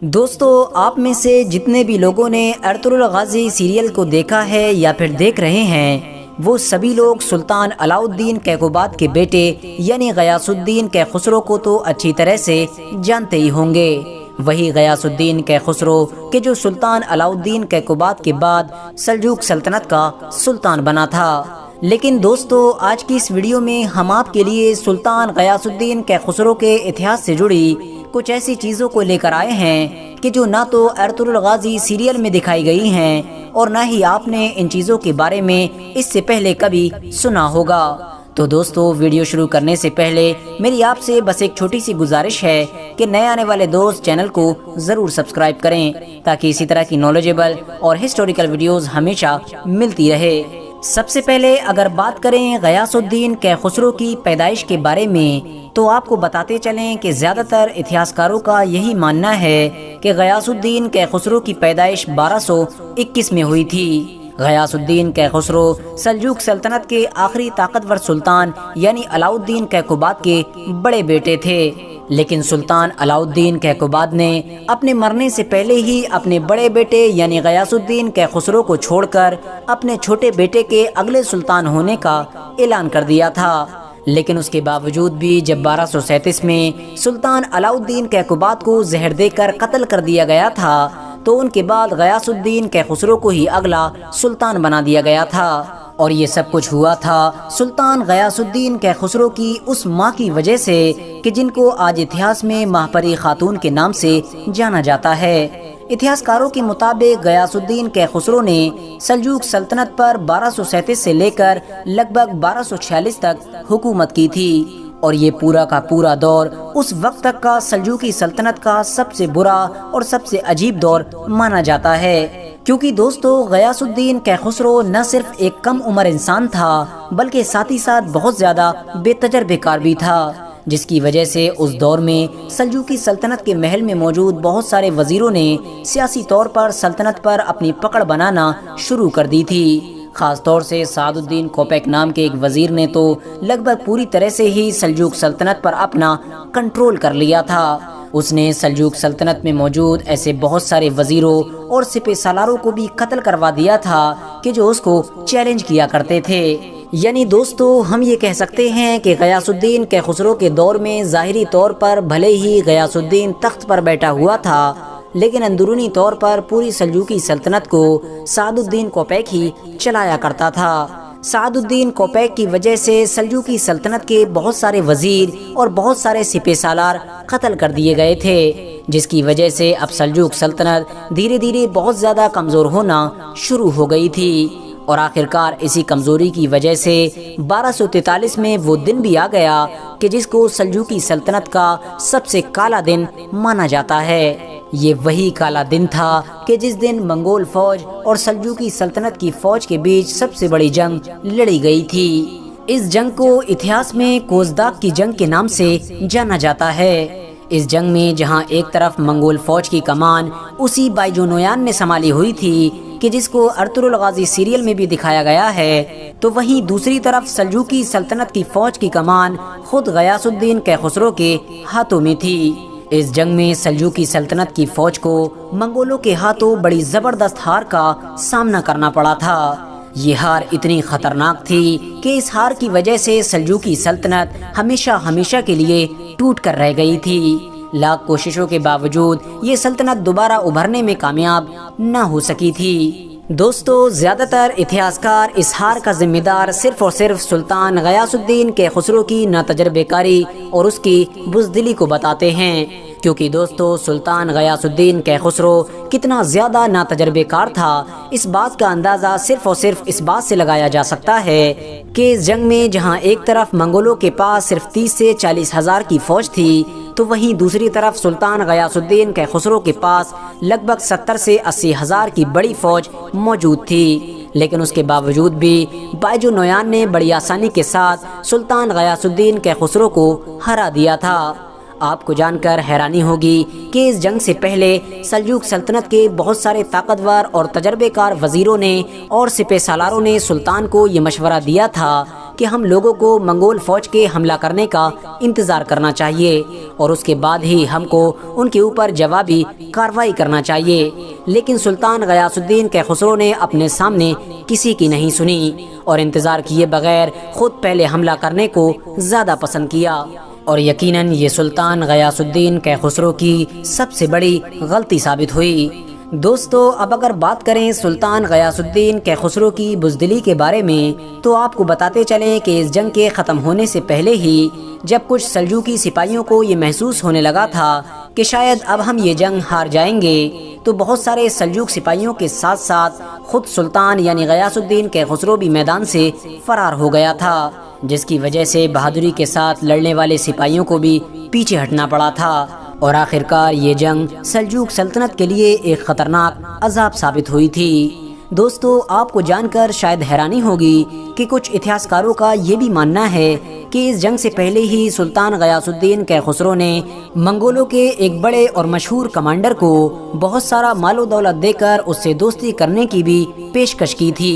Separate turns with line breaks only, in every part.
دوستو، آپ میں سے جتنے بھی لوگوں نے ارطغرل غازی سیریل کو دیکھا ہے یا پھر دیکھ رہے ہیں، وہ سبھی لوگ سلطان علاء الدین کیقوباد کے بیٹے یعنی غیاث الدین کیخسرو کو تو اچھی طرح سے جانتے ہی ہوں گے۔ وہی غیاث الدین کیخسرو کہ جو سلطان علاء الدین کیقوباد کے بعد سلجوق سلطنت کا سلطان بنا تھا۔ لیکن دوستو، آج کی اس ویڈیو میں ہم آپ کے لیے سلطان غیاث الدین کیخسرو کے اتہاس سے جڑی کچھ ایسی چیزوں کو لے کر آئے ہیں کہ جو نہ تو ارطغرل غازی سیریل میں دکھائی گئی ہیں اور نہ ہی آپ نے ان چیزوں کے بارے میں اس سے پہلے کبھی سنا ہوگا۔ تو دوستو، ویڈیو شروع کرنے سے پہلے میری آپ سے بس ایک چھوٹی سی گزارش ہے کہ نئے آنے والے دوست چینل کو ضرور سبسکرائب کریں تاکہ اسی طرح کی نالجیبل اور ہسٹوریکل ویڈیوز ہمیشہ ملتی رہے۔ سب سے پہلے اگر بات کریں غیاث الدین کیخسرو کی پیدائش کے بارے میں، تو آپ کو بتاتے چلیں کہ زیادہ تر اتہاسکاروں کا یہی ماننا ہے کہ غیاث الدین کیخسرو کی پیدائش 1221 میں ہوئی تھی۔ غیاث الدین کیخسرو سلجوق سلطنت کے آخری طاقتور سلطان یعنی علاء الدین کیقوباد کے بڑے بیٹے تھے، لیکن سلطان علاء الدین کیقوباد نے اپنے مرنے سے پہلے ہی اپنے بڑے بیٹے یعنی غیاث الدین کیخسرو کو چھوڑ کر اپنے چھوٹے بیٹے کے اگلے سلطان ہونے کا اعلان کر دیا تھا۔ لیکن اس کے باوجود بھی جب 1237 میں سلطان علاء الدین کیقوباد کو زہر دے کر قتل کر دیا گیا تھا، تو ان کے بعد غیاث الدین کیخسرو کو ہی اگلا سلطان بنا دیا گیا تھا۔ اور یہ سب کچھ ہوا تھا سلطان غیاث الدین کیخسرو کی اس ماں کی وجہ سے کہ جن کو آج اتہاس میں ماہپری خاتون کے نام سے جانا جاتا ہے۔ اتہاسکاروں کے مطابق غیاث الدین کیخسرو نے سلجوق سلطنت پر 1237 سے لے کر لگ بھگ 1246 تک حکومت کی تھی، اور یہ پورا کا پورا دور اس وقت تک کا سلجوقی سلطنت کا سب سے برا اور سب سے عجیب دور مانا جاتا ہے، کیونکہ دوستو غیاث الدین کیخسرو نہ صرف ایک کم عمر انسان تھا بلکہ ساتھ ہی ساتھ بہت زیادہ بے تجربے کار بھی تھا، جس کی وجہ سے اس دور میں سلجوقی سلطنت کے محل میں موجود بہت سارے وزیروں نے سیاسی طور پر سلطنت پر اپنی پکڑ بنانا شروع کر دی تھی۔ خاص طور سے سعد الدین کوپیک نام کے ایک وزیر نے تو لگ بھگ پوری طرح سے ہی سلجوق سلطنت پر اپنا کنٹرول کر لیا تھا۔ اس نے سلجوق سلطنت میں موجود ایسے بہت سارے وزیروں اور سپہ سالاروں کو بھی قتل کروا دیا تھا کہ جو اس کو چیلنج کیا کرتے تھے۔ یعنی دوستو، ہم یہ کہہ سکتے ہیں کہ غیاث الدین کیخسرو کے دور میں ظاہری طور پر بھلے ہی غیاث الدین تخت پر بیٹھا ہوا تھا، لیکن اندرونی طور پر پوری سلجوقی سلطنت کو سعد الدین کوپیک ہی چلایا کرتا تھا۔ سعد الدین کوپیک کی وجہ سے سلجوقی سلطنت کے بہت سارے وزیر اور بہت سارے سپہ سالار قتل کر دیے گئے تھے، جس کی وجہ سے اب سلجوق سلطنت دھیرے دھیرے بہت زیادہ کمزور ہونا شروع ہو گئی تھی، اور آخرکار اسی کمزوری کی وجہ سے 1243 میں وہ دن بھی آ گیا کہ جس کو سلجوقی سلطنت کا سب سے کالا دن مانا جاتا ہے۔ یہ وہی کالا دن تھا کہ جس دن منگول فوج اور سلجوقی سلطنت کی فوج کے بیچ سب سے بڑی جنگ لڑی گئی تھی۔ اس جنگ کو اتہاس میں کوزداق کی جنگ کے نام سے جانا جاتا ہے۔ اس جنگ میں جہاں ایک طرف منگول فوج کی کمان اسی بائیجو نویان نے سنبھالی ہوئی تھی کہ جس کو ارطغرل غازی سیریل میں بھی دکھایا گیا ہے، تو وہیں دوسری طرف سلجوقی سلطنت کی فوج کی کمان خود غیاث الدین کیخسرو کے ہاتھوں میں تھی۔ اس جنگ میں سلجوقی سلطنت کی فوج کو منگولوں کے ہاتھوں بڑی زبردست ہار کا سامنا کرنا پڑا تھا۔ یہ ہار اتنی خطرناک تھی کہ اس ہار کی وجہ سے سلجوقی سلطنت ہمیشہ کے لیے ٹوٹ کر رہ گئی تھی۔ لاکھ کوششوں کے باوجود یہ سلطنت دوبارہ ابھرنے میں کامیاب نہ ہو سکی تھی۔ دوستو، زیادہ تر اتہاسکار اس ہار کا ذمہ دار صرف اور صرف سلطان غیاث الدین کیخسرو کی ناتجربے کاری اور اس کی بزدلی کو بتاتے ہیں، کیونکہ دوستو سلطان غیاث الدین کیخسرو کتنا زیادہ ناتجربے کار تھا، اس بات کا اندازہ صرف اور صرف اس بات سے لگایا جا سکتا ہے کہ اس جنگ میں جہاں ایک طرف منگولوں کے پاس صرف 30 سے 40 ہزار کی فوج تھی، تو وہیں دوسری طرف سلطان غیاث الدین کیخسرو کے پاس لگ بھگ 70 سے 80 ہزار کی بڑی فوج موجود تھی۔ لیکن اس کے باوجود بھی بائیجو نویان نے بڑی آسانی کے ساتھ سلطان غیاث الدین کیخسرو کو ہرا دیا تھا۔ آپ کو جان کر حیرانی ہوگی کہ اس جنگ سے پہلے سلجوق سلطنت کے بہت سارے طاقتور اور تجربے کار وزیروں نے اور سپہ سالاروں نے سلطان کو یہ مشورہ دیا تھا کہ ہم لوگوں کو منگول فوج کے حملہ کرنے کا انتظار کرنا چاہیے اور اس کے بعد ہی ہم کو ان کے اوپر جوابی کارروائی کرنا چاہیے، لیکن سلطان غیاث الدین کیخسرو نے اپنے سامنے کسی کی نہیں سنی اور انتظار کیے بغیر خود پہلے حملہ کرنے کو زیادہ پسند کیا، اور یقیناً یہ سلطان غیاث الدین کیخسرو کی سب سے بڑی غلطی ثابت ہوئی۔ دوستو، اب اگر بات کریں سلطان غیاث الدین کیخسرو کی بزدلی کے بارے میں، تو آپ کو بتاتے چلیں کہ اس جنگ کے ختم ہونے سے پہلے ہی جب کچھ سلجوقی سپاہیوں کو یہ محسوس ہونے لگا تھا کہ شاید اب ہم یہ جنگ ہار جائیں گے، تو بہت سارے سلجوق سپاہیوں کے ساتھ ساتھ خود سلطان یعنی غیاث الدین کیخسرو بھی میدان سے فرار ہو گیا تھا، جس کی وجہ سے بہادری کے ساتھ لڑنے والے سپاہیوں کو بھی پیچھے ہٹنا پڑا تھا، اور آخرکار یہ جنگ سلجوق سلطنت کے لیے ایک خطرناک عذاب ثابت ہوئی تھی۔ دوستو، آپ کو جان کر شاید حیرانی ہوگی کہ کچھ اتہاسکاروں کا یہ بھی ماننا ہے کہ اس جنگ سے پہلے ہی سلطان غیاث الدین کیخسرو نے منگولوں کے ایک بڑے اور مشہور کمانڈر کو بہت سارا مال و دولت دے کر اس سے دوستی کرنے کی بھی پیشکش کی تھی،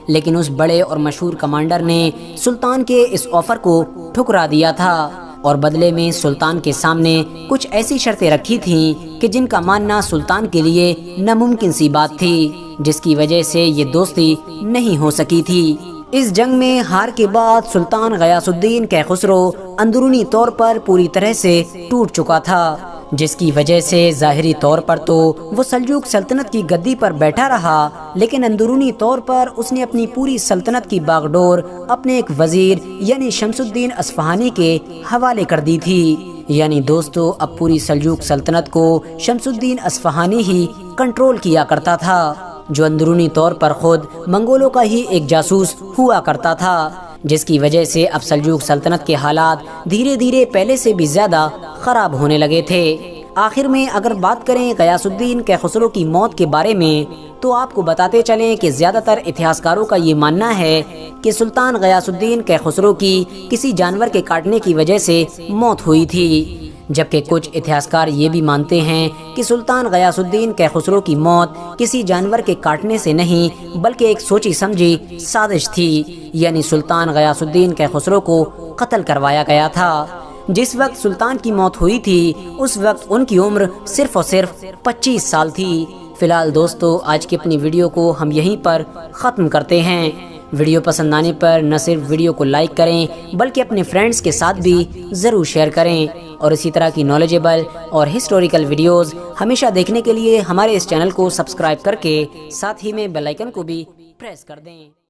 لیکن اس بڑے اور مشہور کمانڈر نے سلطان کے اس آفر کو ٹھکرا دیا تھا اور بدلے میں سلطان کے سامنے کچھ ایسی شرطیں رکھی تھیں کہ جن کا ماننا سلطان کے لیے ناممکن سی بات تھی، جس کی وجہ سے یہ دوستی نہیں ہو سکی تھی۔ اس جنگ میں ہار کے بعد سلطان غیاث الدین کیخسرو اندرونی طور پر پوری طرح سے ٹوٹ چکا تھا، جس کی وجہ سے ظاہری طور پر تو وہ سلجوق سلطنت کی گدی پر بیٹھا رہا، لیکن اندرونی طور پر اس نے اپنی پوری سلطنت کی باغ ڈور اپنے ایک وزیر یعنی شمس الدین اصفہانی کے حوالے کر دی تھی۔ یعنی دوستو، اب پوری سلجوق سلطنت کو شمس الدین اصفہانی ہی کنٹرول کیا کرتا تھا، جو اندرونی طور پر خود منگولوں کا ہی ایک جاسوس ہوا کرتا تھا، جس کی وجہ سے اب سلجوق سلطنت کے حالات دھیرے دھیرے پہلے سے بھی زیادہ خراب ہونے لگے تھے۔ آخر میں اگر بات کریں غیاث الدین کیخسرو کی موت کے بارے میں، تو آپ کو بتاتے چلیں کہ زیادہ تر اتہاسکاروں کا یہ ماننا ہے کہ سلطان غیاث الدین کیخسرو کی کسی جانور کے کاٹنے کی وجہ سے موت ہوئی تھی، جبکہ کچھ اتہاسکار یہ بھی مانتے ہیں کہ سلطان غیاث الدین کیخسرو کی موت کسی جانور کے کاٹنے سے نہیں بلکہ ایک سوچی سمجھی سازش تھی، یعنی سلطان غیاث الدین کیخسرو کو قتل کروایا گیا تھا۔ جس وقت سلطان کی موت ہوئی تھی اس وقت ان کی عمر صرف اور صرف 25 سال تھی۔ فی الحال دوستو، آج کی اپنی ویڈیو کو ہم یہیں پر ختم کرتے ہیں۔ ویڈیو پسند آنے پر نہ صرف ویڈیو کو لائک کریں بلکہ اپنے فرینڈز کے ساتھ بھی ضرور شیئر کریں، اور اسی طرح کی نالجیبل اور ہسٹوریکل ویڈیوز ہمیشہ دیکھنے کے لیے ہمارے اس چینل کو سبسکرائب کر کے ساتھ ہی میں بیل آئیکن کو بھی پریس کر دیں۔